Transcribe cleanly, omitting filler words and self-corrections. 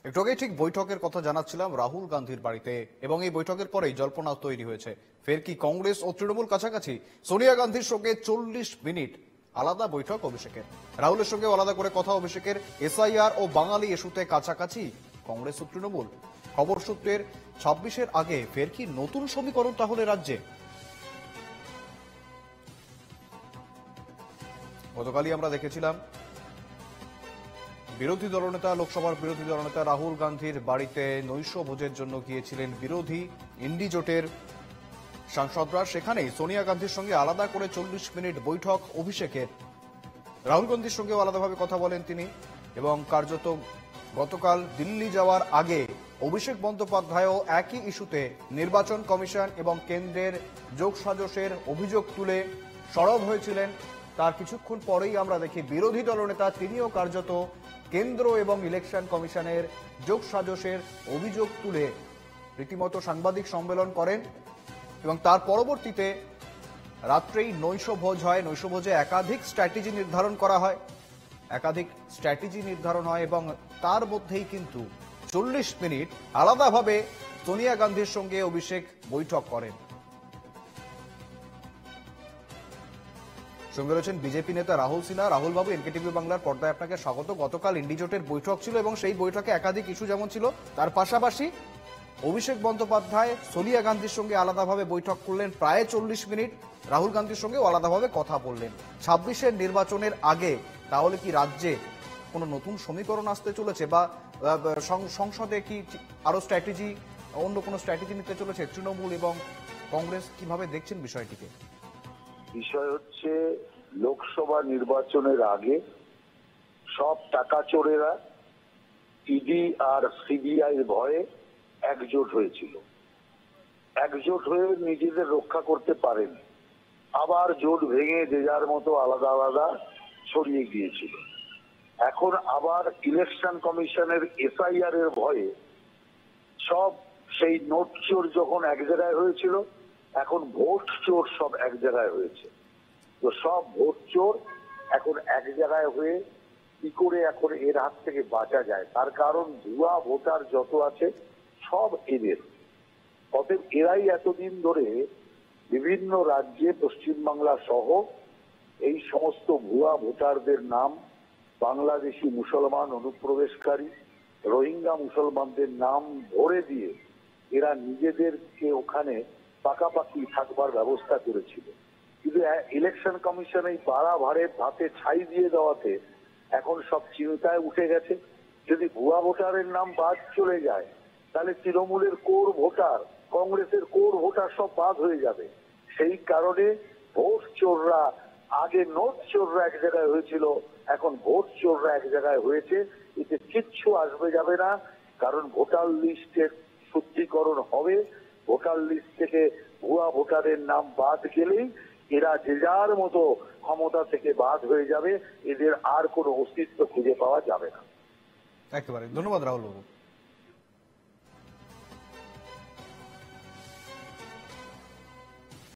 একটু আগেই ঠিক বৈঠকের কথা জানাচ্ছিলাম রাহুল গান্ধীর বাড়িতে, এবং এই বৈঠকের পরেই জল্পনা তৈরি হয়েছে। ফের কি কংগ্রেস ও তৃণমূল কাছাকাছি? সোনিয়া গান্ধীর সঙ্গে 40 মিনিট আলাদা বৈঠক অভিষেকের। রাহুলের সঙ্গে আলাদা করে কথা অভিষেকের। এসআইআর ও বাঙালি ইস্যুতে কাছাকাছি কংগ্রেস ও তৃণমূল। খবর সূত্রের 26-এর আগে ফের কি নতুন সমীকরণ তাহলে রাজ্যে? গতকালই আমরা দেখেছিলাম বিরোধী দলনেতা, লোকসভার বিরোধী দলনেতা রাহুল গান্ধীর বাড়িতে নৈশ ভোজের জন্য গিয়েছিলেন বিরোধী ইন্ডি জোটের সাংসদরা। সেখানেই সোনিয়া গান্ধীর সঙ্গে আলাদা করে 40 মিনিট বৈঠক অভিষেকের। রাহুল গান্ধীর সঙ্গেও আলাদাভাবে কথা বলেন তিনি, এবং কার্যত গতকাল দিল্লি যাওয়ার আগে অভিষেক বন্দ্যোপাধ্যায়ও একই ইস্যুতে নির্বাচন কমিশন এবং কেন্দ্রের যোগসাজশের অভিযোগ তুলে সরব হয়েছিলেন। তার কিছুক্ষণ পরেই আমরা দেখি বিরোধী দলনেতা তিনিও কার্যত কেন্দ্র এবং ইলেকশন কমিশনের যোগসাজশের অভিযোগ তুলে রীতিমতো সাংবাদিক সম্মেলন করেন, এবং তার পরবর্তীতে রাত্রেই নৈশভোজ হয়। নৈশভোজে একাধিক স্ট্র্যাটেজি নির্ধারণ করা হয়, এবং তার মধ্যেই কিন্তু 40 মিনিট আলাদাভাবে সোনিয়া গান্ধীর সঙ্গে অভিষেক বৈঠক করেন। সঙ্গে রয়েছেন বিজেপি নেতা রাহুল সিনহা। রাহুল বাবু, এনকেটিভি বাংলার পর্দায় আপনাকে স্বাগত। গতকাল ইন্ডিজোটের বৈঠক ছিল এবং সেই বৈঠকে একাধিক ইস্যু যেমন ছিল, তার পাশাপাশি অভিষেক বন্দ্যোপাধ্যায় সোনিয়া গান্ধীর সঙ্গে আলাদাভাবে বৈঠক করলেন প্রায় 40 মিনিট। রাহুল গান্ধীর সঙ্গেও আলাদাভাবে কথা বললেন 26-এর নির্বাচনের আগে। তাহলে কি রাজ্যে কোনো নতুন সমীকরণ আসতে চলেছে, বা সংসদে কি আরো স্ট্র্যাটেজি, অন্য কোনো স্ট্র্যাটেজি নিতে চলেছে তৃণমূল এবং কংগ্রেস? কিভাবে দেখছেন বিষয়টিকে? বিষয় হচ্ছে, লোকসভা নির্বাচনের আগে সব টাকা চোরেরা ইডি আর সিবিআই এর ভয়ে একজোট হয়েছিল। একজোট হয়ে নিজেদের রক্ষা করতে পারেনি, আবার জোট ভেঙে যে যার মতো আলাদা আলাদা ছড়িয়ে গিয়েছিল। এখন আবার ইলেকশন কমিশনের এসআইআর এর ভয়ে সব সেই নোট চোর যখন এক জায়গায় হয়েছিল, এখন ভোট চোর সব এক জায়গায় হয়েছে। তো সব ভোট চোর এখন এক জায়গায় হয়ে কি করে এখন এর হাত থেকে বাঁচা যায়, তার কারণ ভুয়া ভোটার যত আছে সব এদের। অতএব এরাই এতদিন ধরে বিভিন্ন রাজ্যে, পশ্চিমবাংলা সহ এই সমস্ত ভুয়া ভোটারদের নাম, বাংলাদেশি মুসলমান অনুপ্রবেশকারী, রোহিঙ্গা মুসলমানদের নাম ভরে দিয়ে এরা নিজেদেরকে ওখানে পাকাপাকি থাকবার ব্যবস্থা করেছিল। কিন্তু ইলেকশন কমিশন এই বাড়া ভাড়ের ভাতে ছাই দিয়ে দেওয়াতে এখন সব চিন্তায় উঠে গেছে। যদি ভুয়া ভোটারের নাম বাদ চলে যায়, তাহলে তৃণমূলের কোর ভোটার, কংগ্রেসের কোর ভোটার সব বাদ হয়ে যাবে। সেই কারণে ভোট চোররা, আগে নোট চোররা এক জায়গায় হয়েছিল, এখন ভোট চোররা এক জায়গায় হয়েছে। এতে কিচ্ছু আসবে যাবে না, কারণ ভোটার লিস্টের শুদ্ধিকরণ হবে। ভোটার লিস্ট থেকে ভুয়া ভোটারের নাম বাদ গেলেই এরা যে যার মতো ক্ষমতা থেকে বাদ হয়ে যাবে, এদের আর কোনো অস্তিত্ব খুঁজে পাওয়া যাবে না। একেবারে ধন্যবাদ রাহুল বাবু।